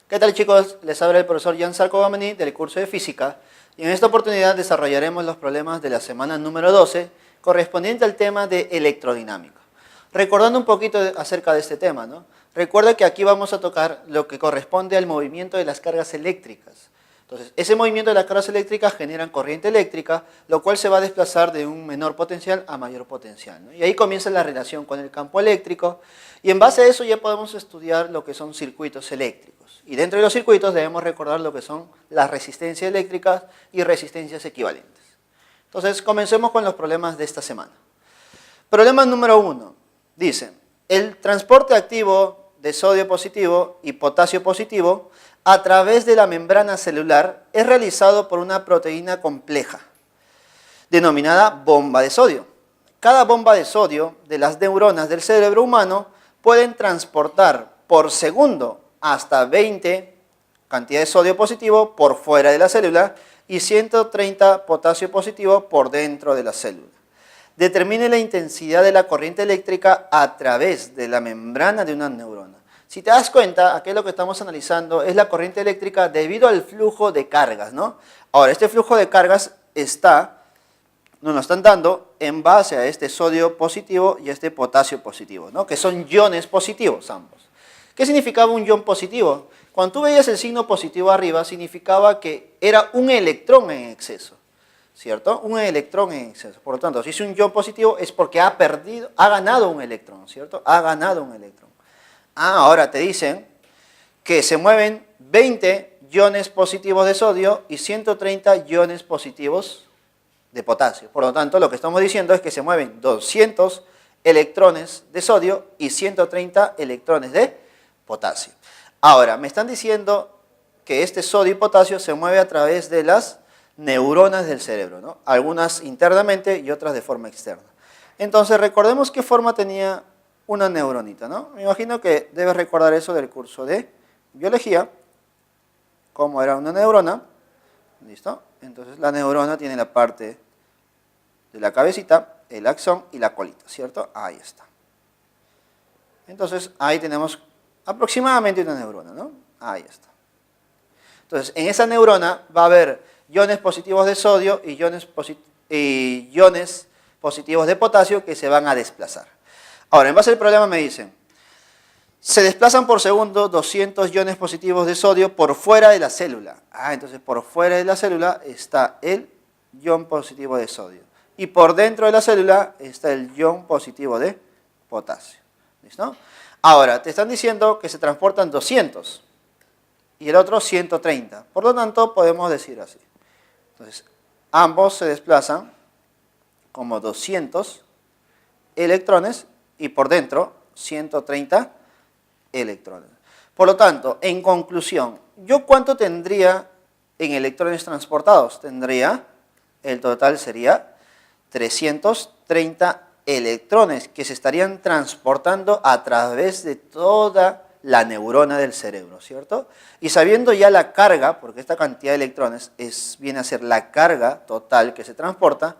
¿Qué tal, chicos? Les habla el profesor Jan Sarcovameni del curso de Física y en esta oportunidad desarrollaremos los problemas de la semana número 12 correspondiente al tema de electrodinámica. Recordando un poquito acerca de este tema, ¿no? Recuerda que aquí vamos a tocar lo que corresponde al movimiento de las cargas eléctricas. Entonces, ese movimiento de las cargas eléctricas generan corriente eléctrica, lo cual se va a desplazar de un menor potencial a mayor potencial, ¿no? Y ahí comienza la relación con el campo eléctrico y en base a eso ya podemos estudiar lo que son circuitos eléctricos. Y dentro de los circuitos debemos recordar lo que son las resistencias eléctricas y resistencias equivalentes. Entonces, comencemos con los problemas de esta semana. Problema número 1. Dice, el transporte activo de sodio positivo y potasio positivo a través de la membrana celular es realizado por una proteína compleja, denominada bomba de sodio. Cada bomba de sodio de las neuronas del cerebro humano pueden transportar por segundo hasta 20 cantidad de sodio positivo por fuera de la célula y 130 potasio positivo por dentro de la célula. Determine la intensidad de la corriente eléctrica a través de la membrana de una neurona. Si te das cuenta, aquí lo que estamos analizando es la corriente eléctrica debido al flujo de cargas, ¿no? Ahora, este flujo de cargas nos lo están dando en base a este sodio positivo y este potasio positivo, ¿no? Que son iones positivos ambos. ¿Qué significaba un ion positivo? Cuando tú veías el signo positivo arriba, significaba que era un electrón en exceso, ¿cierto? Un electrón en exceso. Por lo tanto, si es un ion positivo es porque ha ganado un electrón, ¿cierto? Ha ganado un electrón. Ahora te dicen que se mueven 20 iones positivos de sodio y 130 iones positivos de potasio. Por lo tanto, lo que estamos diciendo es que se mueven 200 electrones de sodio y 130 electrones de potasio. Ahora, me están diciendo que este sodio y potasio se mueve a través de las neuronas del cerebro, ¿no? Algunas internamente y otras de forma externa. Entonces, recordemos qué forma tenía una neuronita, ¿no? Me imagino que debes recordar eso del curso de biología, cómo era una neurona. ¿Listo? Entonces, la neurona tiene la parte de la cabecita, el axón y la colita, ¿cierto? Ahí está. Entonces, ahí tenemos aproximadamente una neurona, ¿no? Ahí está. Entonces, en esa neurona va a haber iones positivos de sodio y iones positivos de potasio que se van a desplazar. Ahora, en base al problema me dicen, se desplazan por segundo 200 iones positivos de sodio por fuera de la célula. Entonces por fuera de la célula está el ion positivo de sodio. Y por dentro de la célula está el ion positivo de potasio. ¿Listo? Ahora, te están diciendo que se transportan 200 y el otro 130. Por lo tanto, podemos decir así. Entonces, ambos se desplazan como 200 electrones y por dentro 130 electrones. Por lo tanto, en conclusión, ¿yo cuánto tendría en electrones transportados? El total sería 330 electrones que se estarían transportando a través de toda la neurona del cerebro, ¿cierto? Y sabiendo ya la carga, porque esta cantidad de electrones viene a ser la carga total que se transporta,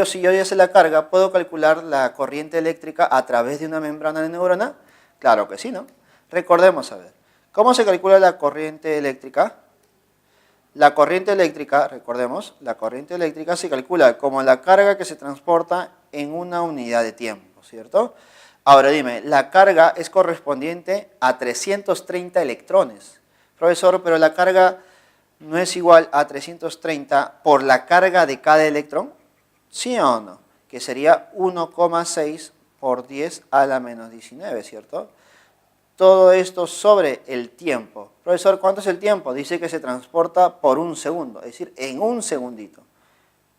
si yo ya sé la carga, ¿puedo calcular la corriente eléctrica a través de una membrana de neurona? Claro que sí, ¿no? Recordemos, a ver, ¿cómo se calcula la corriente eléctrica? La corriente eléctrica, recordemos, la corriente eléctrica se calcula como la carga que se transporta en una unidad de tiempo, ¿cierto? Ahora dime, la carga es correspondiente a 330 electrones. Profesor, pero la carga no es igual a 330 por la carga de cada electrón. ¿Sí o no? Que sería 1,6 por 10 a la menos 19, ¿cierto? Todo esto sobre el tiempo. Profesor, ¿cuánto es el tiempo? Dice que se transporta por un segundo, es decir, en un segundito.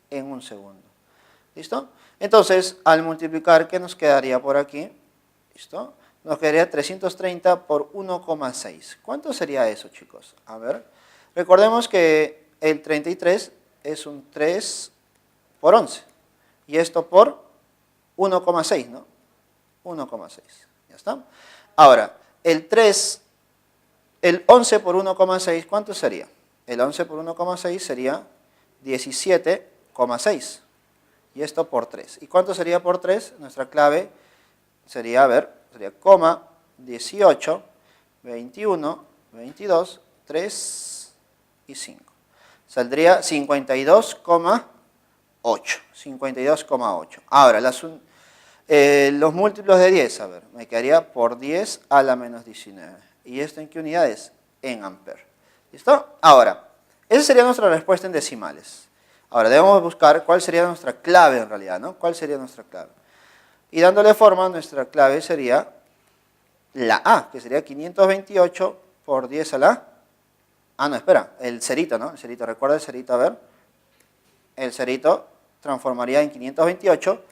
En un segundo. ¿Listo? Entonces, al multiplicar, ¿qué nos quedaría por aquí? ¿Listo? Nos quedaría 330 por 1,6. ¿Cuánto sería eso, chicos? A ver. Recordemos que el 33 es un 3 por 11. Y esto por 1,6, ¿no? 1,6. ¿Ya está? Ahora, el 11 por 1,6, ¿cuánto sería? El 11 por 1,6 sería 17,6. Y esto por 3. ¿Y cuánto sería por 3? Nuestra clave sería, sería coma, 18, 21, 22, 3 y 5. Saldría 52,8. 52,8. Ahora, los múltiplos de 10, a ver, me quedaría por 10 a la menos 19. ¿Y esto en qué unidades? En amperes. ¿Listo? Ahora, esa sería nuestra respuesta en decimales. Ahora, debemos buscar cuál sería nuestra clave en realidad, ¿no? ¿Cuál sería nuestra clave? Y dándole forma, nuestra clave sería la A, que sería 528 por 10 a la... Ah, no, espera, el cerito, ¿no? El cerito, recuerda el cerito, a ver. El cerito transformaría en 528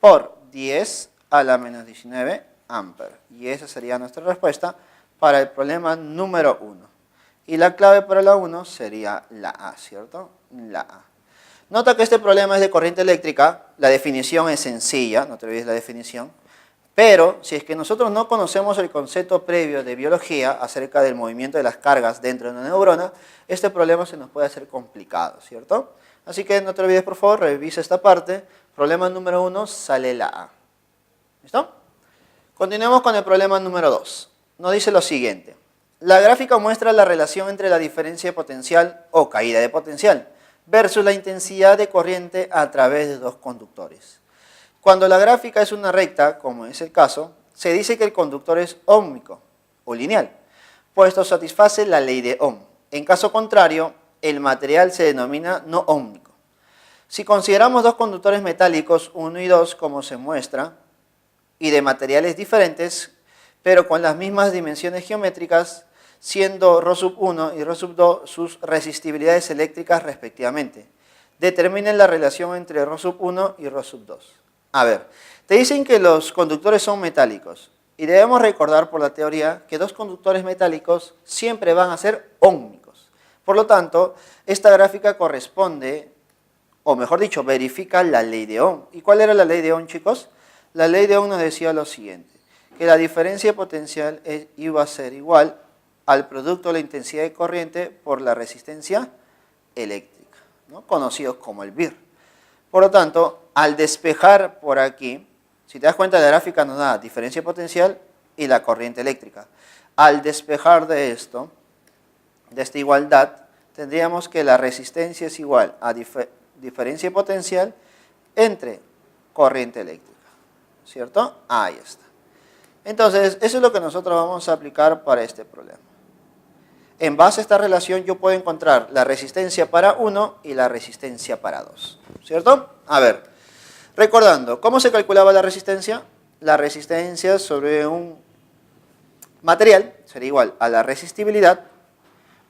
por 10 a la menos 19 amperes. Y esa sería nuestra respuesta para el problema número 1. Y la clave para la 1 sería la A, ¿cierto? La A. Nota que este problema es de corriente eléctrica, la definición es sencilla, no te olvides la definición, pero si es que nosotros no conocemos el concepto previo de biología acerca del movimiento de las cargas dentro de una neurona, este problema se nos puede hacer complicado, ¿cierto? Así que no te olvides, por favor, revisa esta parte. Problema número 1, sale la A. ¿Listo? Continuemos con el problema número 2. Nos dice lo siguiente. La gráfica muestra la relación entre la diferencia de potencial o caída de potencial versus la intensidad de corriente a través de dos conductores. Cuando la gráfica es una recta, como es el caso, se dice que el conductor es óhmico o lineal, puesto satisface la ley de Ohm. En caso contrario, el material se denomina no óhmico. Si consideramos dos conductores metálicos, 1 y 2, como se muestra, y de materiales diferentes, pero con las mismas dimensiones geométricas, siendo ρ1 y ρ2 sus resistibilidades eléctricas respectivamente. Determinen la relación entre ρ1 y ρ2. A ver, te dicen que los conductores son metálicos y debemos recordar por la teoría que dos conductores metálicos siempre van a ser óhmicos. Por lo tanto, esta gráfica corresponde, o mejor dicho, verifica la ley de Ohm. ¿Y cuál era la ley de Ohm, chicos? La ley de Ohm nos decía lo siguiente, que la diferencia potencial iba a ser igual al producto de la intensidad de corriente por la resistencia eléctrica, ¿no? Conocidos como el VIR. Por lo tanto, al despejar por aquí, si te das cuenta, la gráfica nos da diferencia potencial y la corriente eléctrica. Al despejar de esto, de esta igualdad, tendríamos que la resistencia es igual a diferencia potencial entre corriente eléctrica, ¿cierto? Ahí está. Entonces, eso es lo que nosotros vamos a aplicar para este problema. En base a esta relación yo puedo encontrar la resistencia para 1 y la resistencia para 2, ¿cierto? A ver, recordando, ¿cómo se calculaba la resistencia? La resistencia sobre un material sería igual a la resistibilidad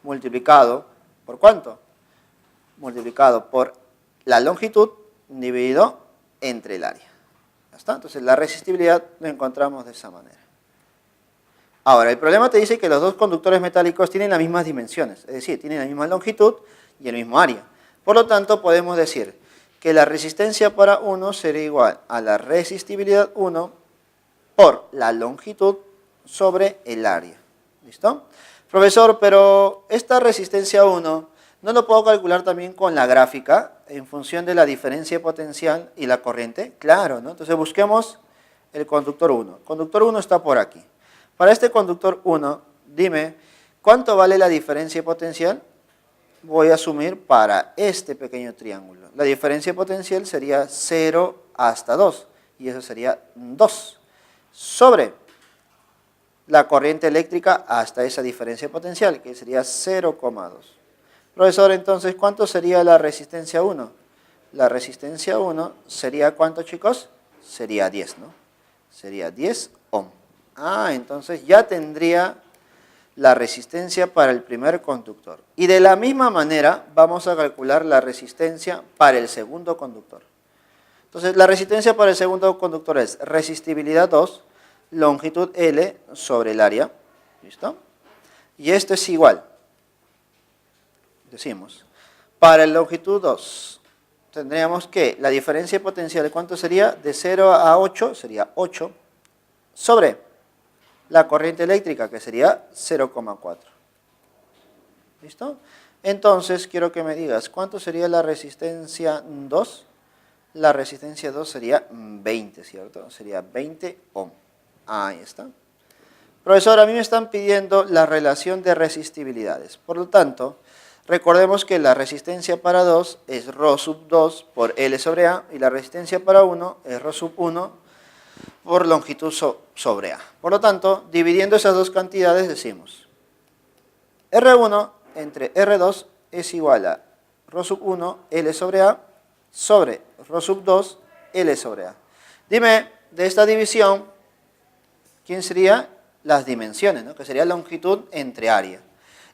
multiplicado por ¿cuánto? Multiplicado por la longitud dividido entre el área. ¿Ya está? Entonces la resistibilidad lo encontramos de esa manera. Ahora, el problema te dice que los dos conductores metálicos tienen las mismas dimensiones, es decir, tienen la misma longitud y el mismo área. Por lo tanto, podemos decir que la resistencia para 1 sería igual a la resistibilidad 1 por la longitud sobre el área. ¿Listo? Profesor, pero esta resistencia 1, ¿no lo puedo calcular también con la gráfica en función de la diferencia de potencial y la corriente? Claro, ¿no? Entonces busquemos el conductor 1. El conductor 1 está por aquí. Para este conductor 1, dime, ¿cuánto vale la diferencia de potencial? Voy a asumir para este pequeño triángulo. La diferencia de potencial sería 0 hasta 2, y eso sería 2, sobre la corriente eléctrica hasta esa diferencia de potencial, que sería 0,2. Profesor, entonces, ¿cuánto sería la resistencia 1? La resistencia 1 sería, ¿cuánto, chicos? Sería 10, ¿no? Sería 10 ohm. Ah, entonces ya tendría la resistencia para el primer conductor. Y de la misma manera vamos a calcular la resistencia para el segundo conductor. Entonces la resistencia para el segundo conductor es resistibilidad 2, longitud L sobre el área. ¿Listo? Y esto es igual. Decimos, para el longitud 2 tendríamos que la diferencia de potencial, ¿cuánto sería? De 0 a 8 sería 8 sobre la corriente eléctrica, que sería 0,4. ¿Listo? Entonces, quiero que me digas, ¿cuánto sería la resistencia 2? La resistencia 2 sería 20, ¿cierto? Sería 20 ohm. Ahí está. Profesor, a mí me están pidiendo la relación de resistibilidades. Por lo tanto, recordemos que la resistencia para 2 es ρ sub 2 por L sobre A y la resistencia para 1 es ρ sub 1 por longitud sobre A. Por lo tanto, dividiendo esas dos cantidades decimos R1 entre R2 es igual a ρ sub 1 L sobre A sobre ρ sub 2 L sobre A. Dime, de esta división, ¿quién sería? Las dimensiones, ¿no? Que sería longitud entre área.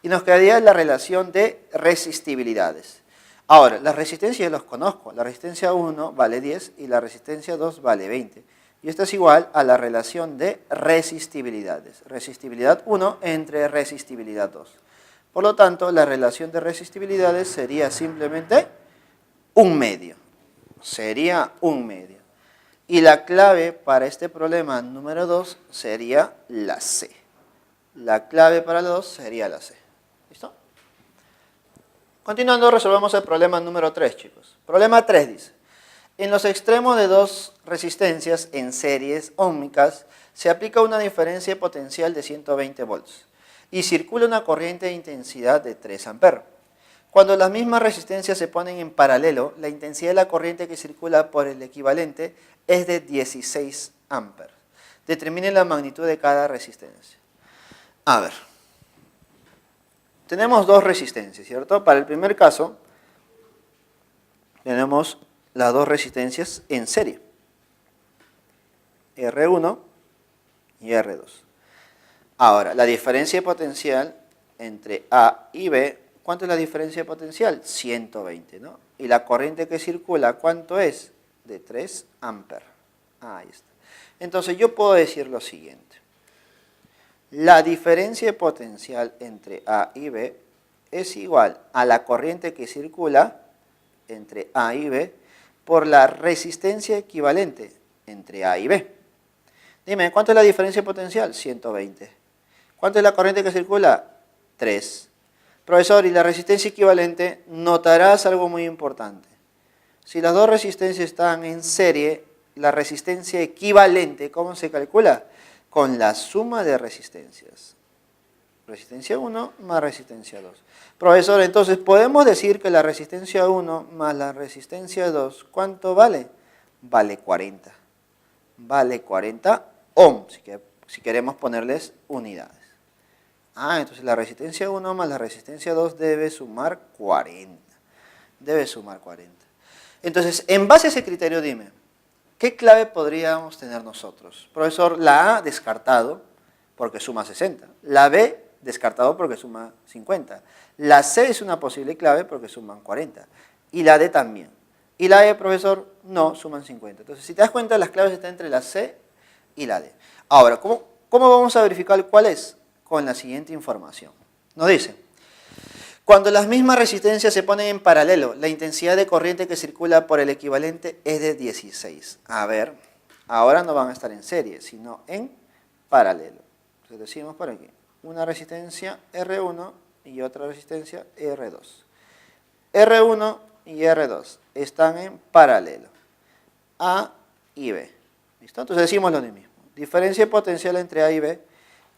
Y nos quedaría la relación de resistibilidades. Ahora, las resistencias los conozco. La resistencia 1 vale 10 y la resistencia 2 vale 20. Y esto es igual a la relación de resistibilidades. Resistibilidad 1 entre resistibilidad 2. Por lo tanto, la relación de resistibilidades sería simplemente un medio. Sería un medio. Y la clave para este problema número 2 sería la C. La clave para el 2 sería la C. ¿Listo? Continuando, resolvemos el problema número 3, chicos. Problema 3 dice, en los extremos de dos resistencias en series óhmicas se aplica una diferencia potencial de 120 volts y circula una corriente de intensidad de 3 amperes. Cuando las mismas resistencias se ponen en paralelo, la intensidad de la corriente que circula por el equivalente es de 16 amperes. Determine la magnitud de cada resistencia. A ver, tenemos dos resistencias, ¿cierto? Para el primer caso, tenemos las dos resistencias en serie, R1 y R2. Ahora, la diferencia potencial entre A y B, ¿cuánto es la diferencia potencial? 120, ¿no? Y la corriente que circula, ¿cuánto es? De 3 amperes. Ahí está. Entonces yo puedo decir lo siguiente. La diferencia potencial entre A y B es igual a la corriente que circula entre A y B por la resistencia equivalente entre A y B. Dime, ¿cuánto es la diferencia potencial? 120. ¿Cuánto es la corriente que circula? 3. Profesor, y la resistencia equivalente, notarás algo muy importante. Si las dos resistencias están en serie, la resistencia equivalente, ¿cómo se calcula? Con la suma de resistencias. Resistencia 1 más resistencia 2. Profesor, entonces, ¿podemos decir que la resistencia 1 más la resistencia 2, ¿cuánto vale? Vale 40. Vale 40 ohm, si queremos ponerles unidades. Entonces la resistencia 1 más la resistencia 2 debe sumar 40. Debe sumar 40. Entonces, en base a ese criterio, dime, ¿qué clave podríamos tener nosotros? Profesor, la A descartado porque suma 60. La B descartado porque suma 50. La C es una posible clave porque suman 40. Y la D también. Y la E, profesor, no, suman 50. Entonces, si te das cuenta, las claves están entre la C y la D. Ahora, ¿cómo vamos a verificar cuál es? Con la siguiente información. Nos dice, cuando las mismas resistencias se ponen en paralelo, la intensidad de corriente que circula por el equivalente es de 16. A ver, ahora no van a estar en serie, sino en paralelo. Entonces decimos por aquí, una resistencia R1 y otra resistencia R2. R1 y R2 están en paralelo, A y B. ¿Listo? Entonces decimos lo mismo. Diferencia potencial entre A y B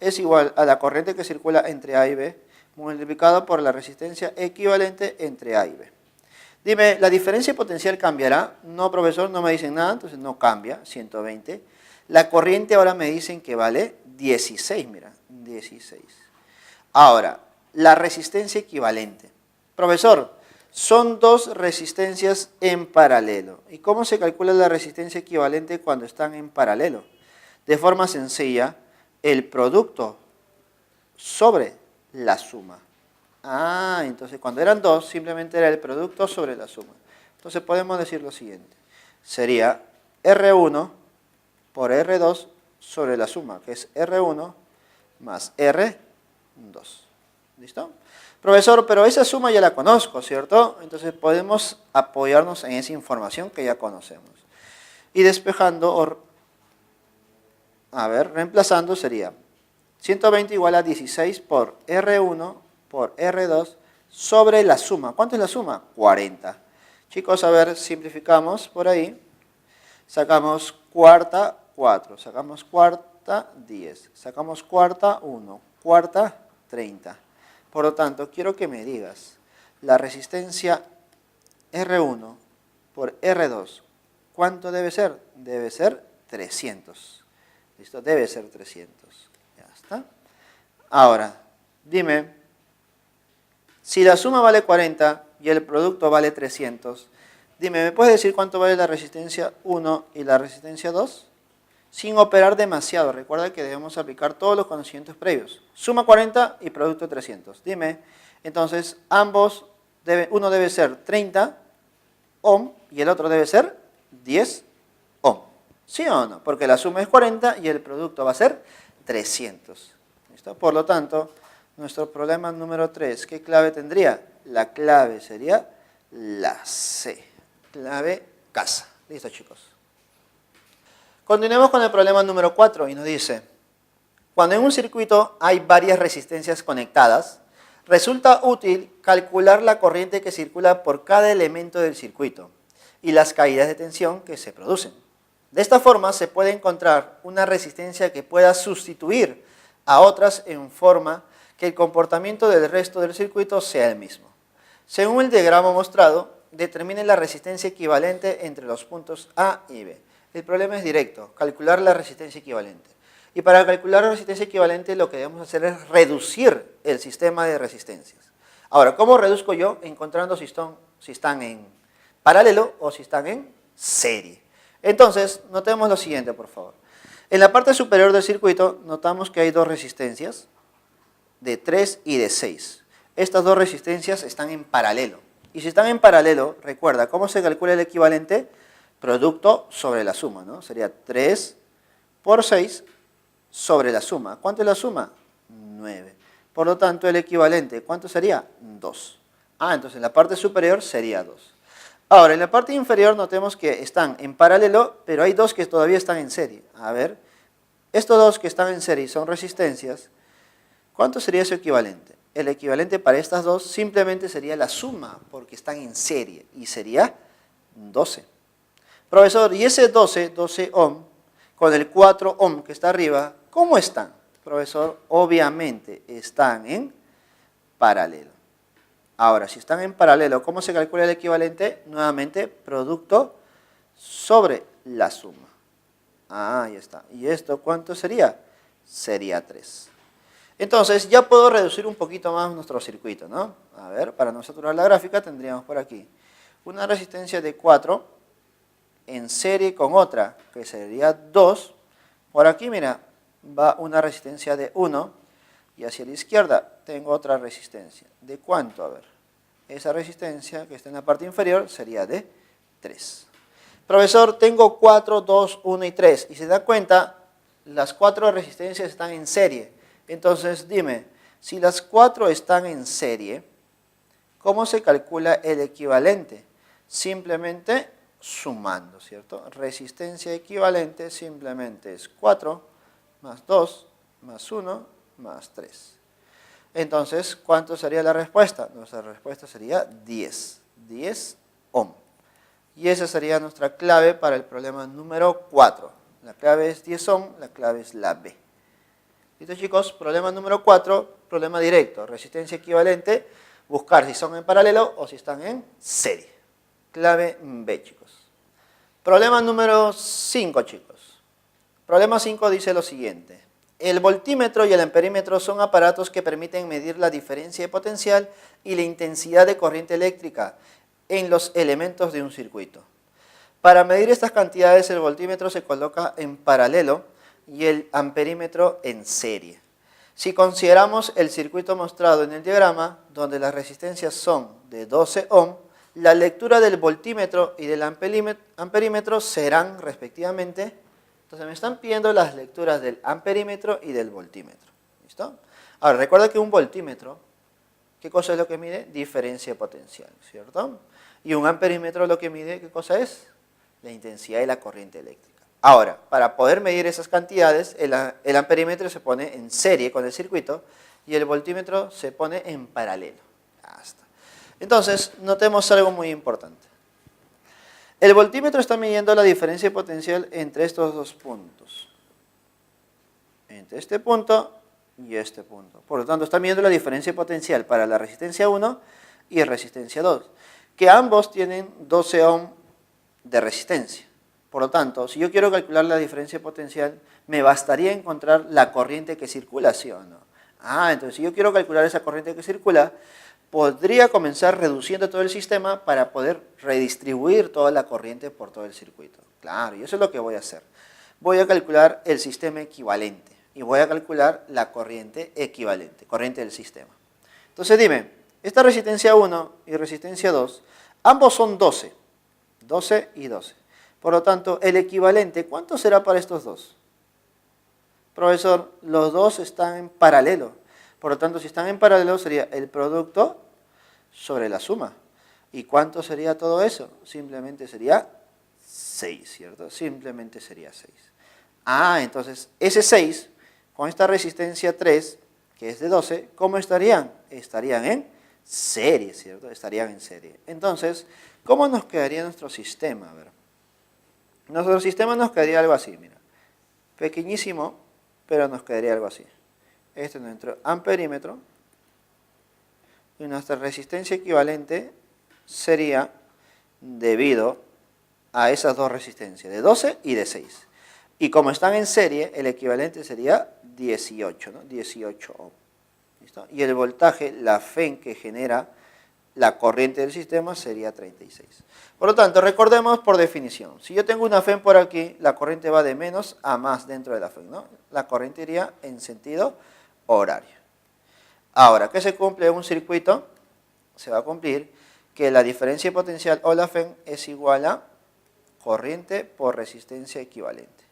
es igual a la corriente que circula entre A y B multiplicado por la resistencia equivalente entre A y B. Dime, ¿la diferencia potencial cambiará? No, profesor, no me dicen nada, entonces no cambia, 120. La corriente ahora me dicen que vale 16, mira, 16. Ahora, la resistencia equivalente. Profesor, son dos resistencias en paralelo. ¿Y cómo se calcula la resistencia equivalente cuando están en paralelo? De forma sencilla, el producto sobre la suma. Entonces cuando eran dos, simplemente era el producto sobre la suma. Entonces podemos decir lo siguiente. Sería R1 por R2 sobre la suma, que es R1 más R2. ¿Listo? Profesor, pero esa suma ya la conozco, ¿cierto? Entonces podemos apoyarnos en esa información que ya conocemos. Y despejando, reemplazando sería 120 igual a 16 por R1 por R2 sobre la suma. ¿Cuánto es la suma? 40. Chicos, a ver, simplificamos por ahí. Sacamos cuarta, 4. Sacamos cuarta, hasta 10. Sacamos cuarta, 1. Cuarta, 30. Por lo tanto, quiero que me digas la resistencia R1 por R2. ¿Cuánto debe ser? Debe ser 300. ¿Listo? Debe ser 300. Ya está. Ahora, dime, si la suma vale 40 y el producto vale 300, dime, ¿me puedes decir cuánto vale la resistencia 1 y la resistencia 2? Sin operar demasiado. Recuerda que debemos aplicar todos los conocimientos previos. Suma 40 y producto 300. Dime, entonces, uno debe ser 30 ohm y el otro debe ser 10 ohm. ¿Sí o no? Porque la suma es 40 y el producto va a ser 300. ¿Listo? Por lo tanto, nuestro problema número 3, ¿qué clave tendría? La clave sería la C. Clave casa. ¿Listo, chicos? Continuemos con el problema número 4 y nos dice, cuando en un circuito hay varias resistencias conectadas, resulta útil calcular la corriente que circula por cada elemento del circuito y las caídas de tensión que se producen. De esta forma se puede encontrar una resistencia que pueda sustituir a otras en forma que el comportamiento del resto del circuito sea el mismo. Según el diagrama mostrado, determine la resistencia equivalente entre los puntos A y B. El problema es directo, calcular la resistencia equivalente. Y para calcular la resistencia equivalente lo que debemos hacer es reducir el sistema de resistencias. Ahora, ¿cómo reduzco yo? Encontrando si están en paralelo o si están en serie. Entonces, notemos lo siguiente, por favor. En la parte superior del circuito notamos que hay dos resistencias, de 3 y de 6. Estas dos resistencias están en paralelo. Y si están en paralelo, recuerda, ¿cómo se calcula el equivalente? Producto sobre la suma, ¿no? Sería 3 por 6 sobre la suma. ¿Cuánto es la suma? 9. Por lo tanto, el equivalente, ¿cuánto sería? 2. Entonces en la parte superior sería 2. Ahora, en la parte inferior notemos que están en paralelo, pero hay dos que todavía están en serie. A ver, estos dos que están en serie son resistencias. ¿Cuánto sería su equivalente? El equivalente para estas dos simplemente sería la suma, porque están en serie, y sería 12. Profesor, ¿y ese 12 ohm, con el 4 ohm que está arriba, cómo están? Profesor, obviamente están en paralelo. Ahora, si están en paralelo, ¿cómo se calcula el equivalente? Nuevamente, producto sobre la suma. Ahí está. ¿Y esto cuánto sería? Sería 3. Entonces, ya puedo reducir un poquito más nuestro circuito, ¿no? A ver, para no saturar la gráfica, tendríamos por aquí una resistencia de 4 en serie con otra, que sería 2. Por aquí, mira, va una resistencia de 1. Y hacia la izquierda tengo otra resistencia. ¿De cuánto? A ver. Esa resistencia que está en la parte inferior sería de 3. Profesor, tengo 4, 2, 1 y 3. Y se da cuenta, las 4 resistencias están en serie. Entonces, dime, si las 4 están en serie, ¿cómo se calcula el equivalente? Simplemente sumando, ¿cierto? Resistencia equivalente simplemente es 4 más 2 más 1 más 3. Entonces, ¿cuánto sería la respuesta? Nuestra respuesta sería 10. 10 ohm. Y esa sería nuestra clave para el problema número 4. La clave es 10 ohm, la clave es la B. ¿Listo, chicos? Problema número 4, problema directo. Resistencia equivalente, buscar si son en paralelo o si están en serie. Clave B, chicos. Problema número 5, chicos. Problema 5 dice lo siguiente. El voltímetro y el amperímetro son aparatos que permiten medir la diferencia de potencial y la intensidad de corriente eléctrica en los elementos de un circuito. Para medir estas cantidades, el voltímetro se coloca en paralelo y el amperímetro en serie. Si consideramos el circuito mostrado en el diagrama, donde las resistencias son de 12 ohm, la lectura del voltímetro y del amperímetro serán respectivamente. Entonces me están pidiendo las lecturas del amperímetro y del voltímetro. ¿Listo? Ahora, recuerda que un voltímetro, ¿qué cosa es lo que mide? Diferencia de potencial, ¿cierto? Y un amperímetro lo que mide, ¿qué cosa es? La intensidad de la corriente eléctrica. Ahora, para poder medir esas cantidades, el amperímetro se pone en serie con el circuito y el voltímetro se pone en paralelo. Hasta. Entonces, notemos algo muy importante. El voltímetro está midiendo la diferencia de potencial entre estos dos puntos. entre este punto y este punto. Por lo tanto, están viendo la diferencia potencial para la resistencia 1 y resistencia 2, que ambos tienen 12 ohm de resistencia. Por lo tanto, si yo quiero calcular la diferencia potencial, me bastaría encontrar la corriente que circula, ¿sí o no? Entonces si yo quiero calcular esa corriente que circula, podría comenzar reduciendo todo el sistema para poder redistribuir toda la corriente por todo el circuito. Claro, y eso es lo que voy a hacer. Voy a calcular el sistema equivalente y voy a calcular la corriente equivalente, corriente del sistema. Entonces dime, esta resistencia 1 y resistencia 2, ambos son 12, 12 y 12. Por lo tanto, el equivalente, ¿cuánto será para estos dos? Profesor, los dos están en paralelo. Por lo tanto, si están en paralelo, sería el producto sobre la suma. ¿Y cuánto sería todo eso? Simplemente sería 6, ¿cierto? Simplemente sería 6. Entonces, ese 6, con esta resistencia 3, que es de 12, ¿cómo estarían? Estarían en serie, ¿cierto? Estarían en serie. Entonces, ¿cómo nos quedaría nuestro sistema? A ver. Nuestro sistema nos quedaría algo así, mira. Pequeñísimo, pero nos quedaría algo así. Este es nuestro amperímetro. Y nuestra resistencia equivalente sería debido a esas dos resistencias, de 12 y de 6. Y como están en serie, el equivalente sería 18, ¿no? 18 ohm. ¿Listo? Y el voltaje, la FEN que genera la corriente del sistema sería 36. Por lo tanto, recordemos por definición, si yo tengo una FEN por aquí, la corriente va de menos a más dentro de la FEN, ¿no? La corriente iría en sentido horario. Ahora, ¿qué se cumple en un circuito? Se va a cumplir que la diferencia potencial o la FEN es igual a corriente por resistencia equivalente.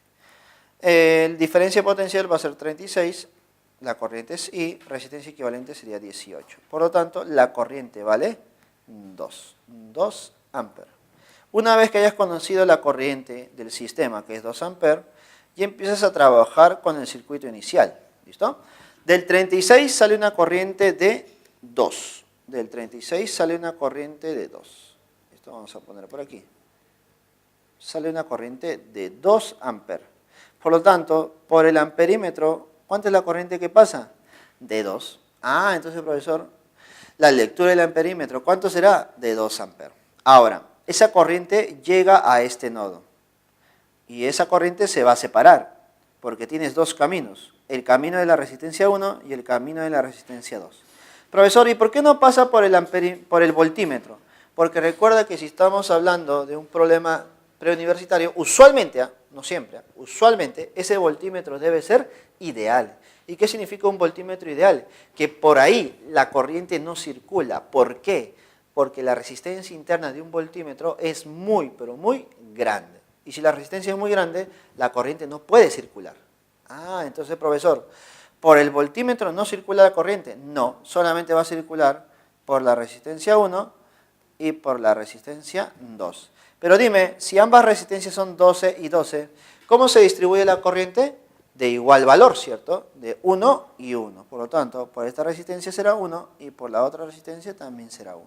El diferencia potencial va a ser 36, la corriente es I, resistencia equivalente sería 18. Por lo tanto, la corriente vale 2 amperes. Una vez que hayas conocido la corriente del sistema, que es 2 amperes, ya empiezas a trabajar con el circuito inicial. ¿Listo? Del 36 sale una corriente de 2. Del 36 sale una corriente de 2. Esto vamos a poner por aquí. Sale una corriente de 2 amperes. Por lo tanto, por el amperímetro, ¿cuánta es la corriente que pasa? De 2. Entonces, profesor, la lectura del amperímetro, ¿cuánto será? De 2 amperes. Ahora, esa corriente llega a este nodo. Y esa corriente se va a separar, porque tienes dos caminos. El camino de la resistencia 1 y el camino de la resistencia 2. Profesor, ¿y por qué no pasa por el voltímetro? Porque recuerda que si estamos hablando de un problema preuniversitario, usualmente, no siempre, usualmente ese voltímetro debe ser ideal. ¿Y qué significa un voltímetro ideal? Que por ahí la corriente no circula. ¿Por qué? Porque la resistencia interna de un voltímetro es muy, pero muy grande. Y si la resistencia es muy grande, la corriente no puede circular. Entonces, profesor, ¿por el voltímetro no circula la corriente? No, solamente va a circular por la resistencia 1 y por la resistencia 2. Pero dime, si ambas resistencias son 12 y 12, ¿cómo se distribuye la corriente? De igual valor, ¿cierto? De 1 y 1. Por lo tanto, por esta resistencia será 1 y por la otra resistencia también será 1.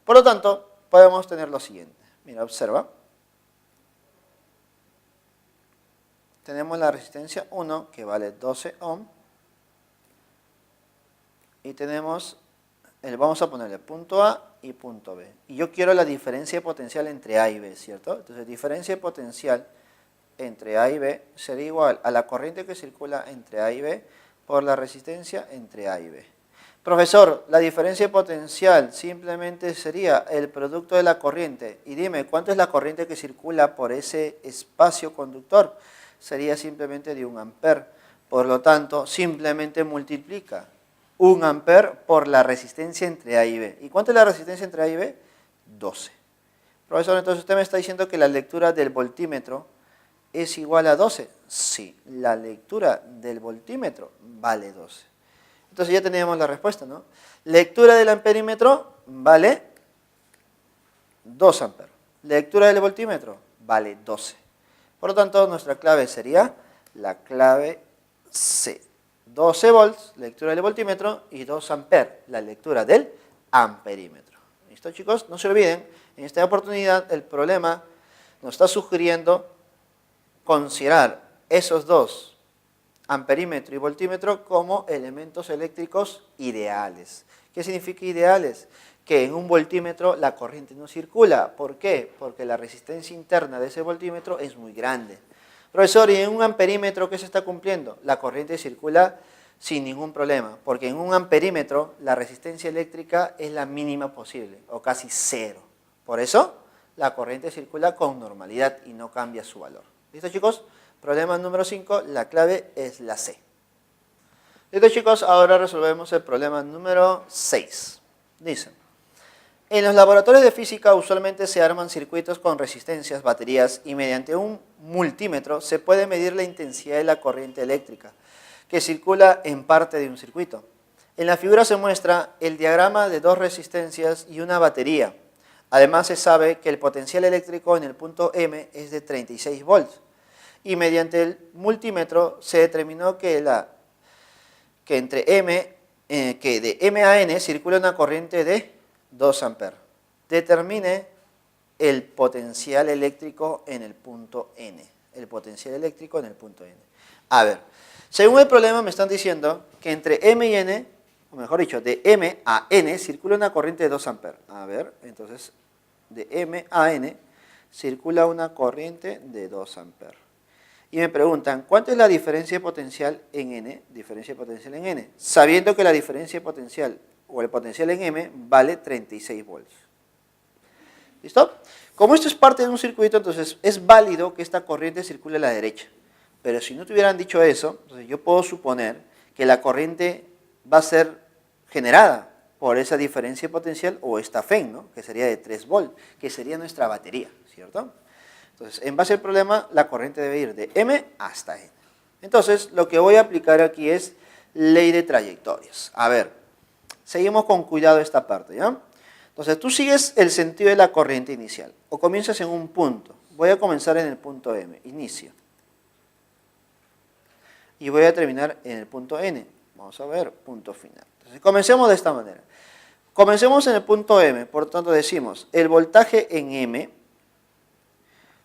Por lo tanto, podemos tener lo siguiente. Mira, observa. Tenemos la resistencia 1 que vale 12 ohm. Y tenemos, vamos a ponerle punto A y punto B. Y yo quiero la diferencia potencial entre A y B, ¿cierto? Entonces, diferencia potencial entre A y B sería igual a la corriente que circula entre A y B por la resistencia entre A y B. Profesor, la diferencia potencial simplemente sería el producto de la corriente. Y dime, ¿cuánto es la corriente que circula por ese espacio conductor? Sería simplemente de 1 amper. Por lo tanto, simplemente multiplica 1 amper por la resistencia entre A y B. ¿Y cuánto es la resistencia entre A y B? 12. Profesor, entonces usted me está diciendo que la lectura del voltímetro es igual a 12. Sí, la lectura del voltímetro vale 12. Entonces ya teníamos la respuesta, ¿no? Lectura del amperímetro vale 2 amperes. Lectura del voltímetro vale 12. Por lo tanto, nuestra clave sería la clave C. 12 volts, lectura del voltímetro, y 2 amperes, la lectura del amperímetro. ¿Listo, chicos? No se olviden, en esta oportunidad el problema nos está sugiriendo considerar esos dos amperímetro y voltímetro como elementos eléctricos ideales. ¿Qué significa ideales? Que en un voltímetro la corriente no circula. ¿Por qué? Porque la resistencia interna de ese voltímetro es muy grande. Profesor, ¿y en un amperímetro qué se está cumpliendo? La corriente circula sin ningún problema, porque en un amperímetro la resistencia eléctrica es la mínima posible, o casi cero. Por eso, la corriente circula con normalidad y no cambia su valor. ¿Listo, chicos? Problema número 5, la clave es la C. Listo, chicos, ahora resolvemos el problema número 6. Dice, en los laboratorios de física usualmente se arman circuitos con resistencias, baterías y mediante un multímetro se puede medir la intensidad de la corriente eléctrica que circula en parte de un circuito. En la figura se muestra el diagrama de dos resistencias y una batería. Además se sabe que el potencial eléctrico en el punto M es de 36 volts y mediante el multímetro se determinó que de M a N circula una corriente de 2 amperes. Determine el potencial eléctrico en el punto N. El potencial eléctrico en el punto N. A ver, según el problema me están diciendo que entre M y N, o mejor dicho, de M a N circula una corriente de 2 amperes. A ver, entonces, de M a N circula una corriente de 2 amperes. Y me preguntan, ¿cuánto es la diferencia potencial en N? Diferencia potencial en N. Sabiendo que la diferencia potencial o el potencial en M vale 36 volts. ¿Listo? Como esto es parte de un circuito, entonces es válido que esta corriente circule a la derecha. Pero si no te hubieran dicho eso, entonces yo puedo suponer que la corriente va a ser generada por esa diferencia potencial o esta FEN, ¿no? Que sería de 3 volts, que sería nuestra batería, ¿cierto? Entonces, en base al problema, la corriente debe ir de M hasta N. Entonces, lo que voy a aplicar aquí es ley de trayectorias. A ver, seguimos con cuidado esta parte, ¿ya? Entonces, tú sigues el sentido de la corriente inicial, o comienzas en un punto. Voy a comenzar en el punto M, inicio. Y voy a terminar en el punto N. Vamos a ver, punto final. Entonces, comencemos de esta manera. Comencemos en el punto M, por tanto decimos, el voltaje en M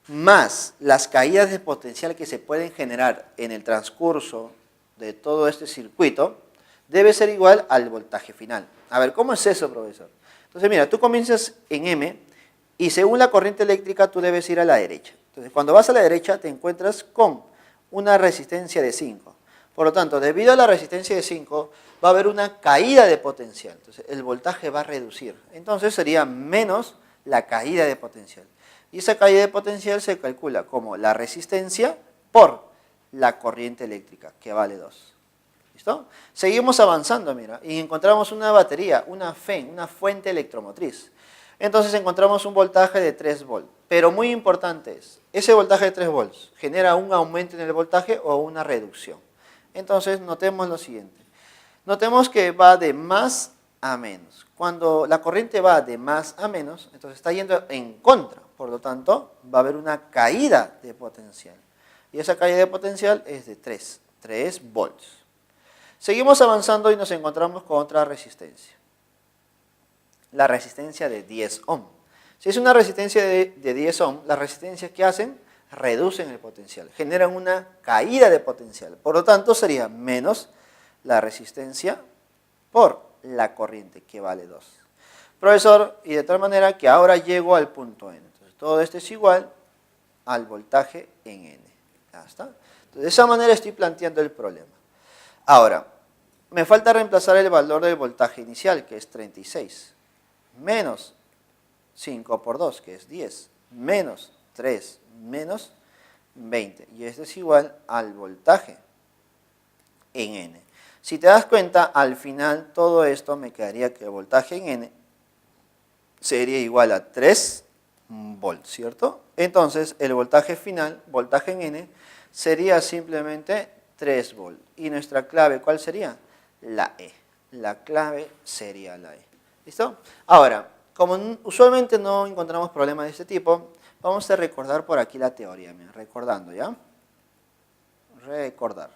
más las caídas de potencial que se pueden generar en el transcurso de todo este circuito, debe ser igual al voltaje final. A ver, ¿cómo es eso, profesor? Entonces, mira, tú comienzas en M y según la corriente eléctrica tú debes ir a la derecha. Entonces, cuando vas a la derecha te encuentras con una resistencia de 5. Por lo tanto, debido a la resistencia de 5, va a haber una caída de potencial. Entonces, el voltaje va a reducir. Entonces, sería menos la caída de potencial. Y esa caída de potencial se calcula como la resistencia por la corriente eléctrica, que vale 2. ¿Listo? Seguimos avanzando, mira, y encontramos una batería, una FEN, una fuente electromotriz. Entonces encontramos un voltaje de 3 volts. Pero muy importante es, ese voltaje de 3 volts genera un aumento en el voltaje o una reducción. Entonces notemos lo siguiente. Notemos que va de más a menos. Cuando la corriente va de más a menos, entonces está yendo en contra. Por lo tanto, va a haber una caída de potencial. Y esa caída de potencial es de 3 volts. Seguimos avanzando y nos encontramos con otra resistencia. La resistencia de 10 ohm. Si es una resistencia de 10 ohm, las resistencias que hacen reducen el potencial, generan una caída de potencial. Por lo tanto, sería menos la resistencia por la corriente, que vale 2. Profesor, y de tal manera que ahora llego al punto N. Entonces, todo esto es igual al voltaje en N. ¿Ya está? Entonces, de esa manera estoy planteando el problema. Ahora, me falta reemplazar el valor del voltaje inicial, que es 36, menos 5 por 2, que es 10, menos 3, menos 20. Y esto es igual al voltaje en N. Si te das cuenta, al final todo esto me quedaría que el voltaje en N sería igual a 3 volts, ¿cierto? Entonces, el voltaje final, voltaje en N, sería simplemente 3 volts. ¿Y nuestra clave cuál sería? La E. La clave sería la E. ¿Listo? Ahora, como usualmente no encontramos problemas de este tipo, vamos a recordar por aquí la teoría. Mira, recordando, ¿ya? Recordar.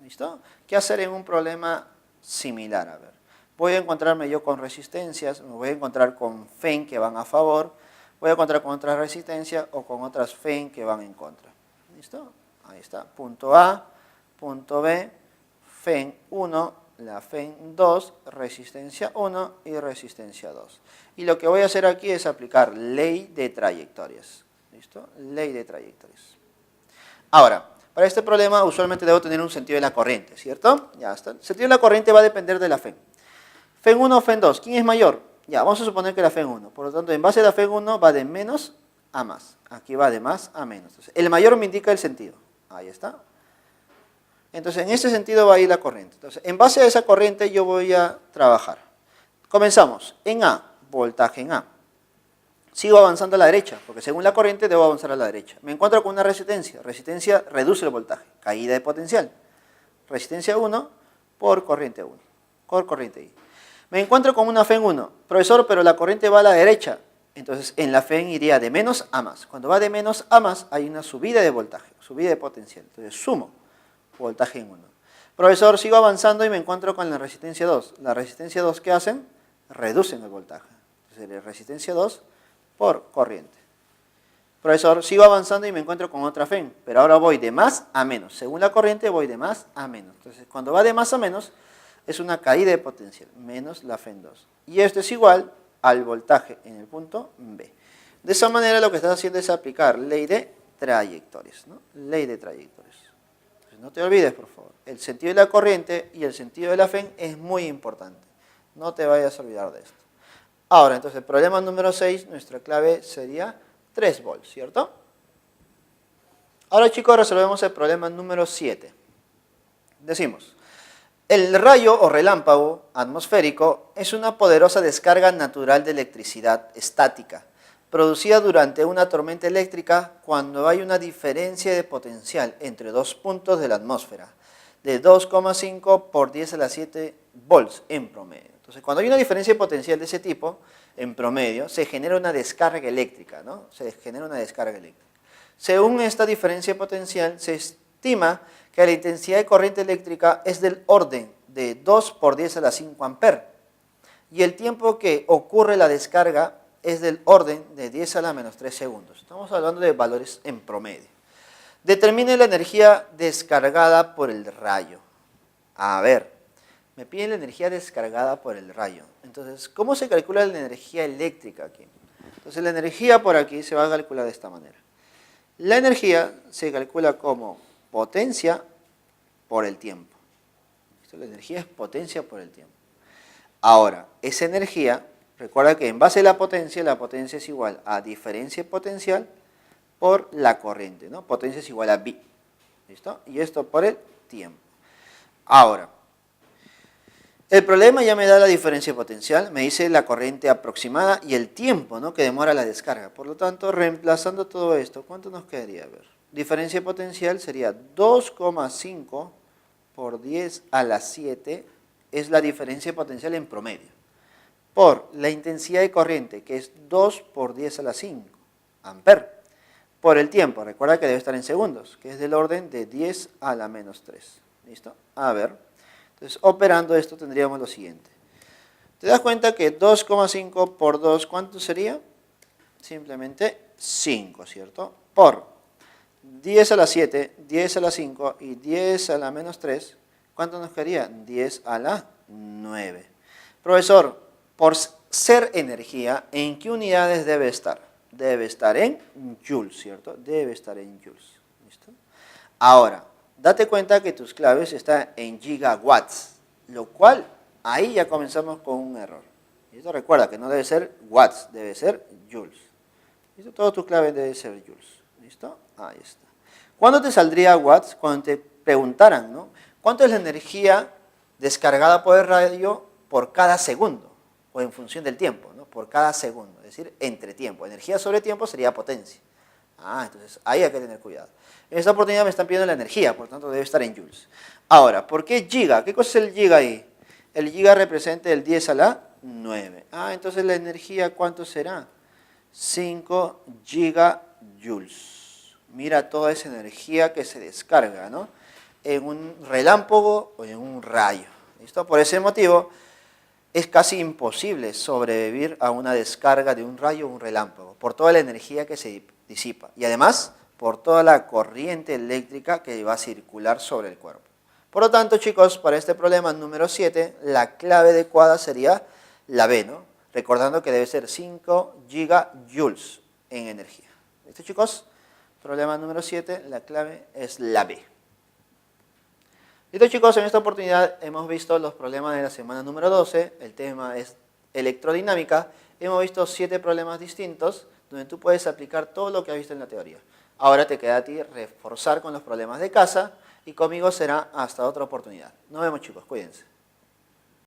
¿Listo? ¿Qué hacer en un problema similar? A ver, voy a encontrarme yo con resistencias, me voy a encontrar con FEN que van a favor, voy a encontrar con otras resistencias o con otras FEN que van en contra. ¿Listo? Ahí está, punto A, punto B, FEN 1, la FEN 2, resistencia 1 y resistencia 2. Y lo que voy a hacer aquí es aplicar ley de trayectorias. ¿Listo? Ley de trayectorias. Ahora, para este problema usualmente debo tener un sentido de la corriente, ¿cierto? Ya está. El sentido de la corriente va a depender de la FEN. FEN 1 o FEN 2, ¿quién es mayor? Ya, vamos a suponer que la FEN 1. Por lo tanto, en base a la FEN 1 va de menos a más. Aquí va de más a menos. Entonces, el mayor me indica el sentido. Ahí está. Entonces, en este sentido va a ir la corriente. Entonces, en base a esa corriente yo voy a trabajar. Comenzamos. En A, voltaje en A. Sigo avanzando a la derecha, porque según la corriente debo avanzar a la derecha. Me encuentro con una resistencia. Resistencia reduce el voltaje. Caída de potencial. Resistencia 1 por corriente 1. Por corriente I. Me encuentro con una FEN 1. Profesor, pero la corriente va a la derecha. Entonces, en la FEN iría de menos a más. Cuando va de menos a más, hay una subida de voltaje, subida de potencial. Entonces, sumo voltaje en 1. Profesor, sigo avanzando y me encuentro con la resistencia 2. La resistencia 2, ¿qué hacen? Reducen el voltaje. Entonces, la resistencia 2 por corriente. Profesor, sigo avanzando y me encuentro con otra FEN, pero ahora voy de más a menos. Según la corriente, voy de más a menos. Entonces, cuando va de más a menos, es una caída de potencial, menos la FEN 2. Y esto es igual al voltaje en el punto B. De esa manera lo que estás haciendo es aplicar ley de trayectorias, ¿no? Ley de trayectorias. Entonces, no te olvides, por favor, el sentido de la corriente y el sentido de la FEN es muy importante. No te vayas a olvidar de esto. Ahora, entonces, el problema número 6, nuestra clave sería 3 volts, ¿cierto? Ahora, chicos, resolvemos el problema número 7. Decimos, el rayo o relámpago atmosférico es una poderosa descarga natural de electricidad estática, producida durante una tormenta eléctrica cuando hay una diferencia de potencial entre dos puntos de la atmósfera, de 2,5 por 10 a la 7 volts en promedio. Entonces, cuando hay una diferencia de potencial de ese tipo, en promedio, se genera una descarga eléctrica, ¿no? Se genera una descarga eléctrica. Según esta diferencia potencial, se estima que la intensidad de corriente eléctrica es del orden de 2 por 10 a la 5 amperes. Y el tiempo que ocurre la descarga es del orden de 10 a la menos 3 segundos. Estamos hablando de valores en promedio. Determine la energía descargada por el rayo. A ver, me piden la energía descargada por el rayo. Entonces, ¿cómo se calcula la energía eléctrica aquí? Entonces, la energía por aquí se va a calcular de esta manera. La energía se calcula como potencia por el tiempo. La energía es potencia por el tiempo. Ahora, esa energía, recuerda que en base a la potencia es igual a diferencia potencial por la corriente, ¿no? Potencia es igual a V. ¿Listo? Y esto por el tiempo. Ahora, el problema ya me da la diferencia potencial, me dice la corriente aproximada y el tiempo, ¿no?, que demora la descarga. Por lo tanto, reemplazando todo esto, ¿cuánto nos quedaría? A ver, diferencia potencial sería 2,5 por 10 a la 7, es la diferencia potencial en promedio, por la intensidad de corriente, que es 2 por 10 a la 5, amper, por el tiempo, recuerda que debe estar en segundos, que es del orden de 10 a la menos 3. ¿Listo? A ver. Entonces, operando esto tendríamos lo siguiente. ¿Te das cuenta que 2,5 por 2, ¿cuánto sería? Simplemente 5, ¿cierto? Por 10 a la 7, 10 a la 5 y 10 a la menos 3, ¿cuánto nos quedaría? 10 a la 9. Profesor, por ser energía, ¿en qué unidades debe estar? Debe estar en joules, ¿cierto? Debe estar en joules. ¿Listo? Ahora, date cuenta que tus claves están en gigawatts, lo cual ahí ya comenzamos con un error. ¿Listo? Recuerda que no debe ser watts, debe ser joules. ¿Listo? Todas tus claves deben ser joules. ¿Listo? Ahí está. ¿Cuándo te saldría watts? Cuando te preguntaran, ¿no?, ¿cuánto es la energía descargada por el radio por cada segundo? O en función del tiempo, ¿no?, por cada segundo. Es decir, entre tiempo. Energía sobre tiempo sería potencia. Entonces ahí hay que tener cuidado. En esta oportunidad me están pidiendo la energía, por lo tanto debe estar en joules. Ahora, ¿por qué giga? ¿Qué cosa es el giga ahí? El giga representa el 10 a la 9. Entonces la energía, ¿cuánto será? 5 gigajoules. Mira toda esa energía que se descarga, ¿no?, en un relámpago o en un rayo. ¿Listo? Por ese motivo, es casi imposible sobrevivir a una descarga de un rayo o un relámpago, por toda la energía que se disipa. Y además, por toda la corriente eléctrica que va a circular sobre el cuerpo. Por lo tanto, chicos, para este problema número 7, la clave adecuada sería la B, ¿no? Recordando que debe ser 5 gigajoules en energía. ¿Listo, chicos? Problema número 7, la clave es la B. Listo, chicos, en esta oportunidad hemos visto los problemas de la semana número 12. El tema es electrodinámica. Hemos visto 7 problemas distintos donde tú puedes aplicar todo lo que has visto en la teoría. Ahora te queda a ti reforzar con los problemas de casa y conmigo será hasta otra oportunidad. Nos vemos, chicos, cuídense.